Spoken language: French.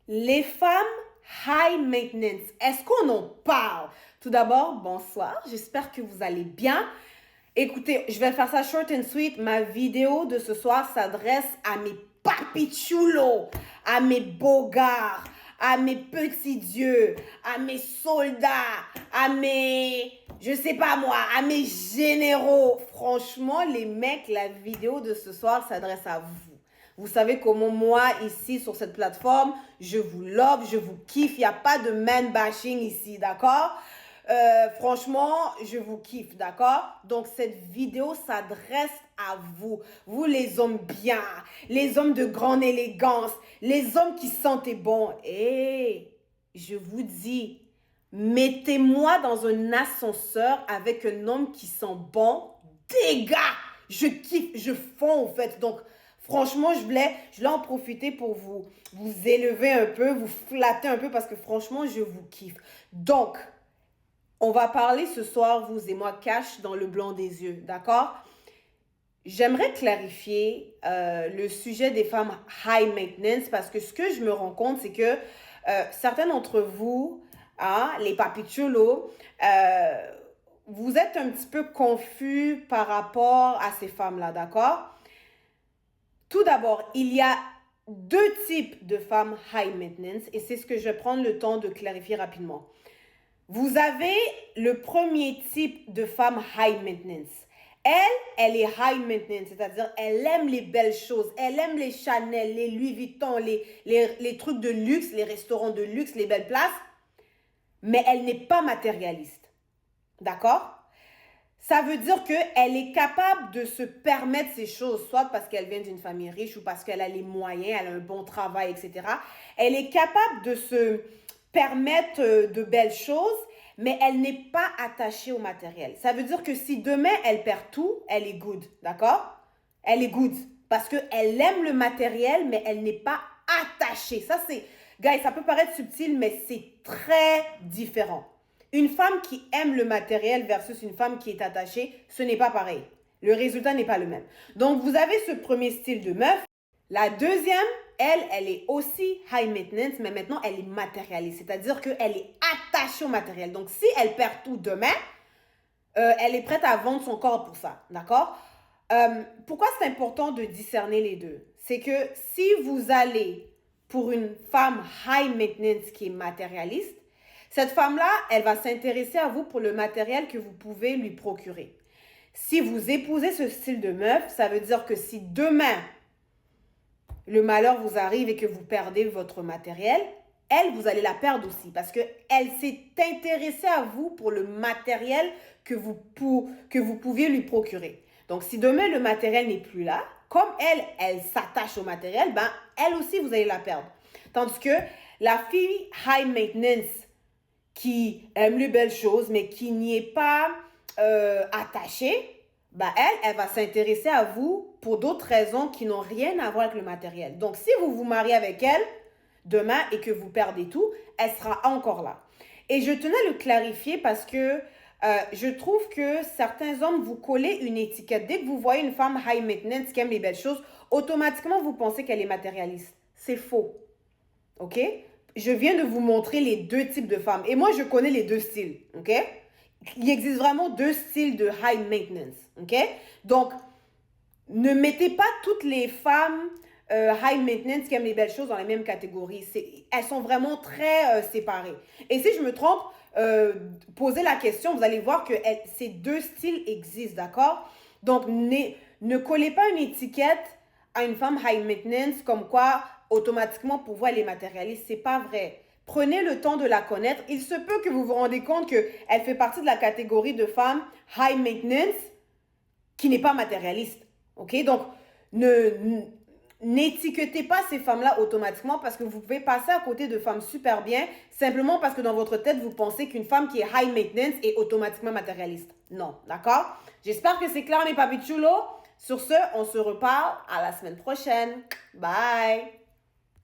Les femmes high maintenance, est-ce qu'on en parle? Tout d'abord, bonsoir, j'espère que vous allez bien. Écoutez, je vais faire ça short and sweet. Ma vidéo de ce soir s'adresse à mes papichulos, à mes bogards, à mes petits dieux, à mes soldats, à mes, je sais pas moi, à mes généraux. Franchement, les mecs, la vidéo de ce soir s'adresse à vous. Vous savez comment moi, ici, sur cette plateforme, je vous love, je vous kiffe. Il n'y a pas de man bashing ici, d'accord? Franchement, je vous kiffe, d'accord? Donc, cette vidéo s'adresse à vous. Vous, les hommes bien, les hommes de grande élégance, les hommes qui sentaient bon. Et je vous dis, mettez-moi dans un ascenseur avec un homme qui sent bon. Dégâts! Je kiffe, je fonds, en fait. Donc, franchement, je voulais en profiter pour vous élever un peu, vous flatter un peu parce que franchement, je vous kiffe. Donc, on va parler ce soir, vous et moi, cash dans le blanc des yeux, d'accord? J'aimerais clarifier le sujet des femmes high maintenance parce que ce que je me rends compte, c'est que certains d'entre vous, hein, les papichulos, vous êtes un petit peu confus par rapport à ces femmes-là, d'accord? Tout d'abord, il y a deux types de femmes high maintenance et c'est ce que je vais prendre le temps de clarifier rapidement. Vous avez le premier type de femme high maintenance. Elle est high maintenance, c'est-à-dire elle aime les belles choses, elle aime les Chanel, les Louis Vuitton, les trucs de luxe, les restaurants de luxe, les belles places, mais elle n'est pas matérialiste. D'accord? Ça veut dire qu'elle est capable de se permettre ces choses, soit parce qu'elle vient d'une famille riche ou parce qu'elle a les moyens, elle a un bon travail, etc. Elle est capable de se permettre de belles choses, mais elle n'est pas attachée au matériel. Ça veut dire que si demain elle perd tout, elle est good, d'accord? Elle est good parce qu'elle aime le matériel, mais elle n'est pas attachée. Ça c'est, guys, ça peut paraître subtil, mais c'est très différent. Une femme qui aime le matériel versus une femme qui est attachée, ce n'est pas pareil. Le résultat n'est pas le même. Donc, vous avez ce premier style de meuf. La deuxième, elle est aussi high maintenance, mais maintenant, elle est matérialiste. C'est-à-dire qu'elle est attachée au matériel. Donc, si elle perd tout demain, elle est prête à vendre son corps pour ça. D'accord? Pourquoi c'est important de discerner les deux? C'est que si vous allez pour une femme high maintenance qui est matérialiste, cette femme-là, elle va s'intéresser à vous pour le matériel que vous pouvez lui procurer. Si vous épousez ce style de meuf, ça veut dire que si demain, le malheur vous arrive et que vous perdez votre matériel, elle, vous allez la perdre aussi parce qu'elle s'est intéressée à vous pour le matériel que vous pouviez lui procurer. Donc, si demain, le matériel n'est plus là, comme elle s'attache au matériel, ben, elle aussi, vous allez la perdre. Tandis que la fille high maintenance, qui aime les belles choses, mais qui n'y est pas attachée, bah elle va s'intéresser à vous pour d'autres raisons qui n'ont rien à voir avec le matériel. Donc, si vous vous mariez avec elle demain et que vous perdez tout, elle sera encore là. Et je tenais à le clarifier parce que je trouve que certains hommes vous collent une étiquette. Dès que vous voyez une femme high maintenance qui aime les belles choses, automatiquement, vous pensez qu'elle est matérialiste. C'est faux. OK? Je viens de vous montrer les deux types de femmes. Et moi, je connais les deux styles. OK? Il existe vraiment deux styles de high maintenance. OK? Donc, ne mettez pas toutes les femmes high maintenance qui aiment les belles choses dans la même catégorie. Elles sont vraiment très séparées. Et si je me trompe, posez la question, vous allez voir que ces deux styles existent, d'accord? Donc, ne collez pas une étiquette à une femme high maintenance comme quoi automatiquement pour vous elle est matérialiste. C'est pas vrai. Prenez le temps de la connaître. Il se peut que vous vous rendez compte qu'elle fait partie de la catégorie de femmes high maintenance qui n'est pas matérialiste. OK? Donc, n'étiquetez pas ces femmes-là automatiquement parce que vous pouvez passer à côté de femmes super bien simplement parce que dans votre tête, vous pensez qu'une femme qui est high maintenance est automatiquement matérialiste. Non, d'accord? J'espère que c'est clair, mes papichulos. Sur ce, on se reparle à la semaine prochaine. Bye!